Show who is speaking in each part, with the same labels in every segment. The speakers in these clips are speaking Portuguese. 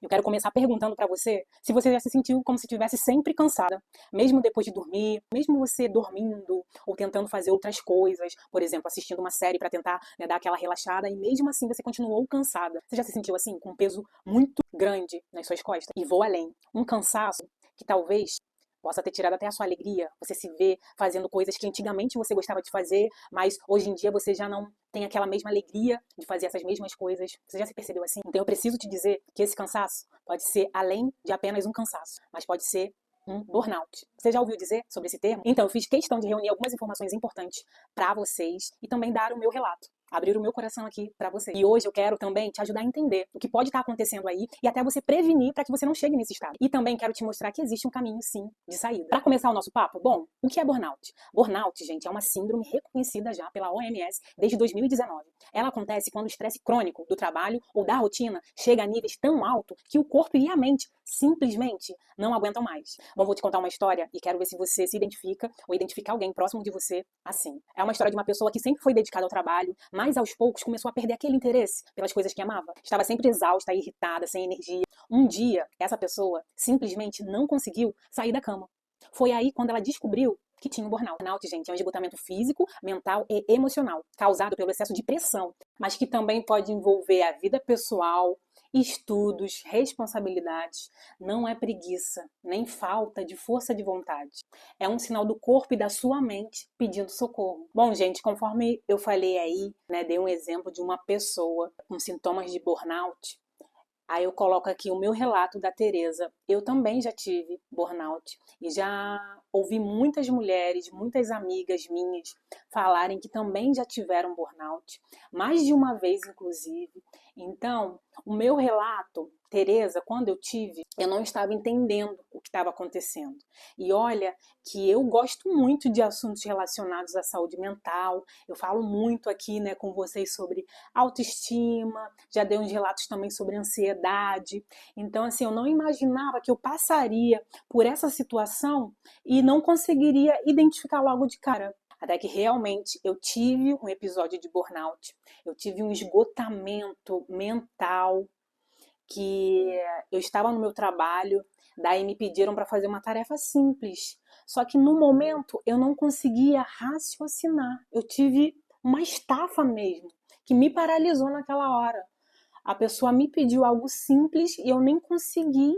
Speaker 1: Eu quero começar perguntando pra você se você já se sentiu como se estivesse sempre cansada, mesmo depois de dormir, mesmo você dormindo ou tentando fazer outras coisas, por exemplo, assistindo uma série pra tentar, né, dar aquela relaxada e mesmo assim você continuou cansada. Você já se sentiu assim, com um peso muito grande nas suas costas? E vou além, um cansaço que talvez possa ter tirado até a sua alegria. Você se vê fazendo coisas que antigamente você gostava de fazer, mas hoje em dia você já não tem aquela mesma alegria de fazer essas mesmas coisas. Você já se percebeu assim? Então eu preciso te dizer que esse cansaço pode ser além de apenas um cansaço, mas pode ser um burnout. Você já ouviu dizer sobre esse termo? Então eu fiz questão de reunir algumas informações importantes para vocês e também dar o meu relato. Abrir o meu coração aqui para você. E hoje eu quero também te ajudar a entender o que pode estar acontecendo aí e até você prevenir para que você não chegue nesse estado. E também quero te mostrar que existe um caminho, sim, de saída. Para começar o nosso papo, bom, o que é burnout? Burnout, gente, é uma síndrome reconhecida já pela OMS desde 2019. Ela acontece quando o estresse crônico do trabalho ou da rotina chega a níveis tão altos que o corpo e a mente simplesmente não aguentam mais. Bom, vou te contar uma história e quero ver se você se identifica ou identificar alguém próximo de você assim. É uma história de uma pessoa que sempre foi dedicada ao trabalho, mas aos poucos começou a perder aquele interesse pelas coisas que amava. Estava sempre exausta, irritada, sem energia. Um dia, essa pessoa simplesmente não conseguiu sair da cama. Foi aí quando ela descobriu que tinha um burnout. Burnout, gente, é um esgotamento físico, mental e emocional, causado pelo excesso de pressão, mas que também pode envolver a vida pessoal, estudos, responsabilidades. Não é preguiça, nem falta de força de vontade. É um sinal do corpo e da sua mente pedindo socorro. Bom, gente, conforme eu falei aí, né, dei um exemplo de uma pessoa com sintomas de burnout. Aí eu coloco aqui o meu relato da Tereza. Eu também já tive burnout e já ouvi muitas mulheres, muitas amigas minhas falarem que também já tiveram burnout, mais de uma vez inclusive. Então, o meu relato, Tereza, quando eu tive, eu não estava entendendo o que estava acontecendo. E olha que eu gosto muito de assuntos relacionados à saúde mental. Eu falo muito aqui, né, com vocês sobre autoestima, já dei uns relatos também sobre ansiedade. Então, assim, eu não imaginava que eu passaria por essa situação e não conseguiria identificar logo de cara. Até que realmente eu tive um episódio de burnout, eu tive um esgotamento mental, que eu estava no meu trabalho, daí me pediram para fazer uma tarefa simples. Só que no momento eu não conseguia raciocinar. Eu tive uma estafa mesmo, que me paralisou naquela hora. A pessoa me pediu algo simples e eu nem consegui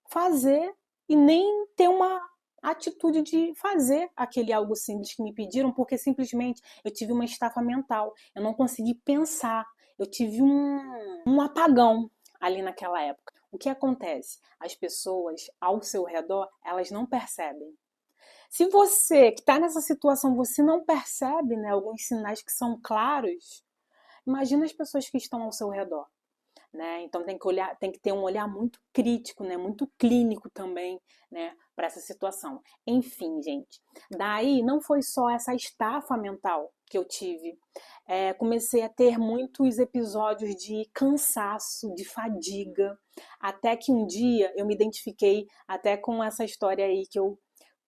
Speaker 1: fazer e nem ter uma atitude de fazer aquele algo simples que me pediram, porque simplesmente eu tive uma estafa mental. Eu não consegui pensar. Eu tive um apagão ali naquela época. O que acontece? As pessoas ao seu redor, elas não percebem. Se você que está nessa situação, você não percebe, né, alguns sinais que são claros, imagina as pessoas que estão ao seu redor. Né? Então tem que ter um olhar muito crítico, né? Muito clínico também, né? Para essa situação. Enfim, gente, daí não foi só essa estafa mental que eu tive. Comecei a ter muitos episódios de cansaço, de fadiga, até que um dia eu me identifiquei até com essa história aí que eu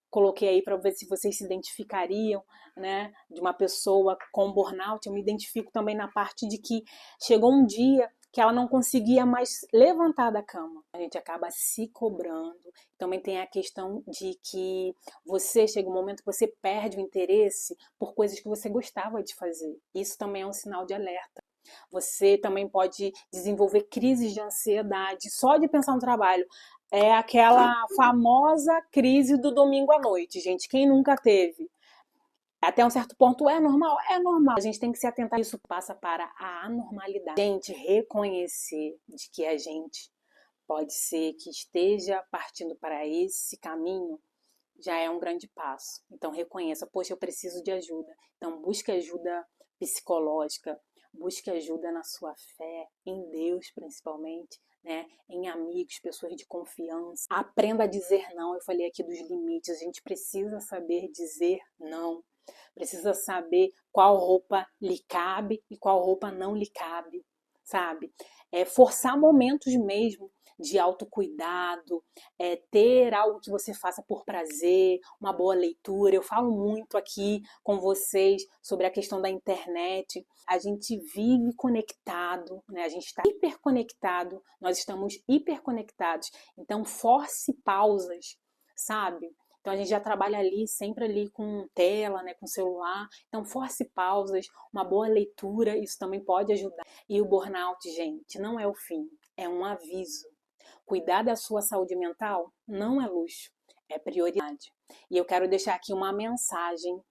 Speaker 1: coloquei aí para ver se vocês se identificariam, né, de uma pessoa com burnout. Eu me identifico também na parte de que chegou um dia que ela não conseguia mais levantar da cama. A gente acaba se cobrando. Também tem a questão de que você chega um momento que você perde o interesse por coisas que você gostava de fazer. Isso também é um sinal de alerta. Você também pode desenvolver crises de ansiedade só de pensar no trabalho. É aquela famosa crise do domingo à noite, gente. Quem nunca teve? Até um certo ponto é normal? É normal. A gente tem que se atentar. Isso passa para a anormalidade. Gente, reconhecer de que a gente pode ser que esteja partindo para esse caminho já é um grande passo. Então reconheça, poxa, eu preciso de ajuda. Então busque ajuda psicológica, busque ajuda na sua fé, em Deus principalmente, né? Em amigos, pessoas de confiança. Aprenda a dizer não. Eu falei aqui dos limites. A gente precisa saber dizer não. Precisa saber qual roupa lhe cabe e qual roupa não lhe cabe, sabe? Forçar momentos mesmo de autocuidado, ter algo que você faça por prazer, uma boa leitura. Eu falo muito aqui com vocês sobre a questão da internet. a gente vive conectado, né? A gente está hiperconectado, nós estamos hiperconectados. Então, force pausas, sabe? Então, a gente já trabalha ali, sempre ali com tela, né, com celular. Então, force pausas, uma boa leitura, isso também pode ajudar. E o burnout, gente, não é o fim, é um aviso. Cuidar da sua saúde mental não é luxo, é prioridade. E eu quero deixar aqui uma mensagem,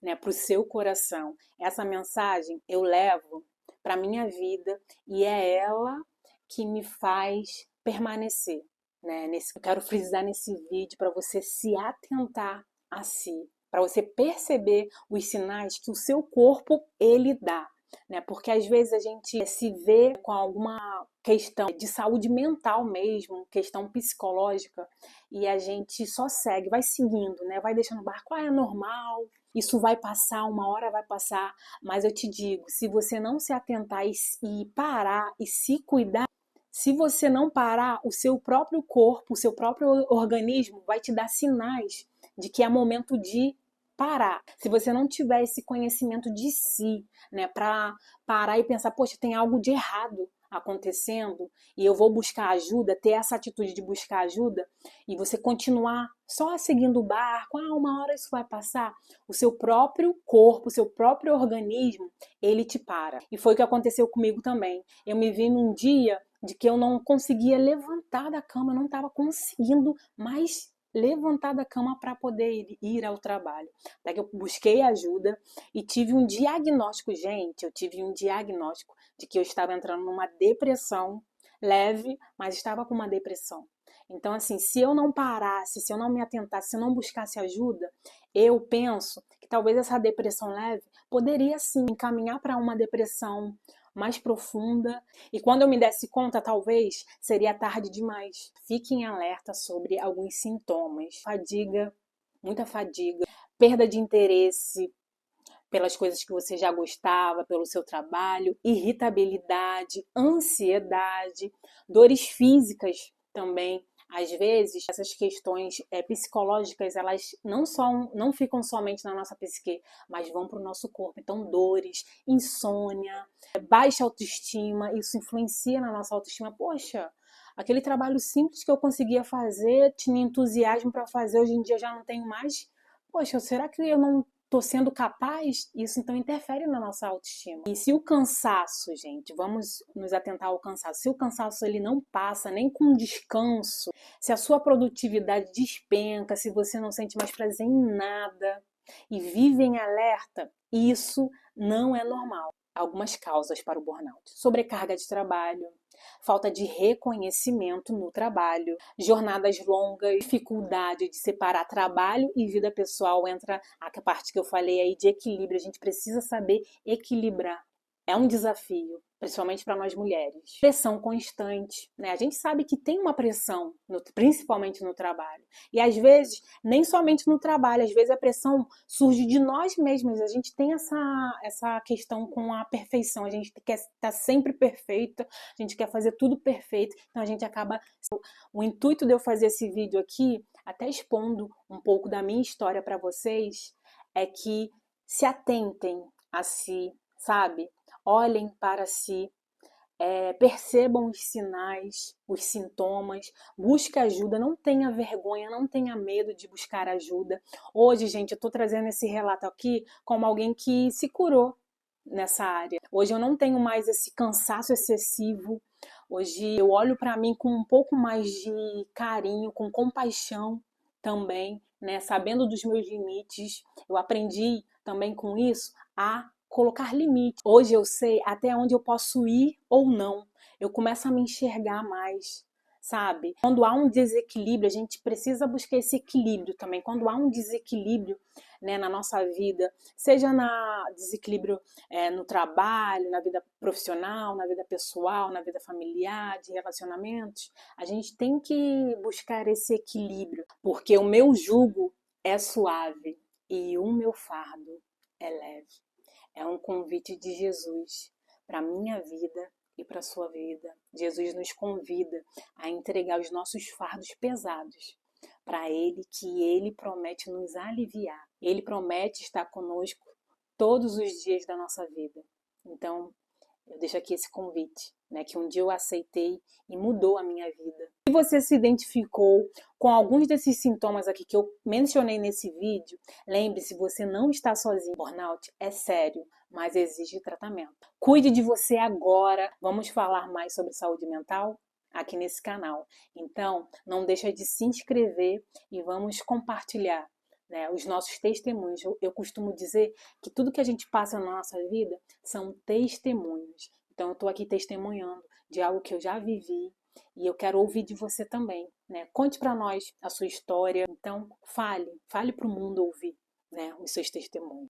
Speaker 1: né, para o seu coração. Essa mensagem eu levo para a minha vida e é ela que me faz permanecer. Né? Eu quero frisar nesse vídeo para você se atentar a si, para você perceber os sinais que o seu corpo ele dá. Né? Porque às vezes a gente se vê com alguma questão de saúde mental mesmo, questão psicológica, e a gente só segue, vai seguindo, né? Vai deixando o barco, é normal, isso vai passar, uma hora vai passar, mas eu te digo, se você não se atentar e parar e se cuidar, se você não parar, o seu próprio corpo, o seu próprio organismo vai te dar sinais de que é momento de parar. Se você não tiver esse conhecimento de si, né, para parar e pensar, poxa, tem algo de errado acontecendo e eu vou buscar ajuda, ter essa atitude de buscar ajuda e você continuar só seguindo o barco, uma hora isso vai passar, o seu próprio corpo, o seu próprio organismo, ele te para. E foi o que aconteceu comigo também. Eu me vi num dia de que eu não conseguia levantar da cama, eu não estava conseguindo mais levantar da cama para poder ir ao trabalho. Até que eu busquei ajuda e tive um diagnóstico, gente, eu tive um diagnóstico de que eu estava entrando numa depressão leve, mas estava com uma depressão. Então, assim, se eu não parasse, se eu não me atentasse, se eu não buscasse ajuda, eu penso que talvez essa depressão leve poderia sim encaminhar para uma depressão mais profunda. E quando eu me desse conta, talvez seria tarde demais. Fique em alerta sobre alguns sintomas: fadiga, muita fadiga, perda de interesse pelas coisas que você já gostava, pelo seu trabalho, irritabilidade, ansiedade, dores físicas também. Às vezes, essas questões psicológicas, elas não ficam somente na nossa psique, mas vão para o nosso corpo. Então, dores, insônia, baixa autoestima, isso influencia na nossa autoestima. Poxa, aquele trabalho simples que eu conseguia fazer, tinha entusiasmo para fazer, hoje em dia já não tenho mais. Poxa, será que eu não estou sendo capaz? Isso então interfere na nossa autoestima. E se o cansaço, gente, vamos nos atentar ao cansaço, se o cansaço ele não passa nem com descanso, se a sua produtividade despenca, se você não sente mais prazer em nada e vive em alerta, isso não é normal. Algumas causas para o burnout: sobrecarga de trabalho, falta de reconhecimento no trabalho, jornadas longas, dificuldade de separar trabalho e vida pessoal. Entra a parte que eu falei aí de equilíbrio. A gente precisa saber equilibrar. É um desafio, principalmente para nós mulheres. Pressão constante, né? A gente sabe que tem uma pressão, principalmente no trabalho. E às vezes, nem somente no trabalho, às vezes a pressão surge de nós mesmos. A gente tem essa questão com a perfeição. A gente quer estar sempre perfeita, a gente quer fazer tudo perfeito. Então a gente acaba... O intuito de eu fazer esse vídeo aqui, até expondo um pouco da minha história para vocês, é que se atentem a si, sabe? Olhem para si, percebam os sinais, os sintomas, busque ajuda, não tenha vergonha, não tenha medo de buscar ajuda. Hoje, gente, eu estou trazendo esse relato aqui como alguém que se curou nessa área. Hoje eu não tenho mais esse cansaço excessivo, hoje eu olho para mim com um pouco mais de carinho, com compaixão também, né? Sabendo dos meus limites, eu aprendi também com isso a colocar limite. Hoje eu sei até onde eu posso ir ou não. Eu começo a me enxergar mais, sabe? Quando há um desequilíbrio, a gente precisa buscar esse equilíbrio também. Quando há um desequilíbrio, né, na nossa vida, seja desequilíbrio no trabalho, na vida profissional, na vida pessoal, na vida familiar, de relacionamentos, a gente tem que buscar esse equilíbrio, porque o meu jugo é suave e o meu fardo é leve. É um convite de Jesus para a minha vida e para a sua vida. Jesus nos convida a entregar os nossos fardos pesados para Ele, que Ele promete nos aliviar. Ele promete estar conosco todos os dias da nossa vida. Então, eu deixo aqui esse convite, né, que um dia eu aceitei e mudou a minha vida. Se você se identificou com alguns desses sintomas aqui que eu mencionei nesse vídeo, lembre-se, você não está sozinho. Burnout é sério, mas exige tratamento. Cuide de você agora. Vamos falar mais sobre saúde mental aqui nesse canal. Então, não deixa de se inscrever e vamos compartilhar, né, os nossos testemunhos. Eu costumo dizer que tudo que a gente passa na nossa vida são testemunhos. Então, eu estou aqui testemunhando de algo que eu já vivi e eu quero ouvir de você também, né? Conte para nós a sua história. Então, fale para o mundo ouvir, né, os seus testemunhos.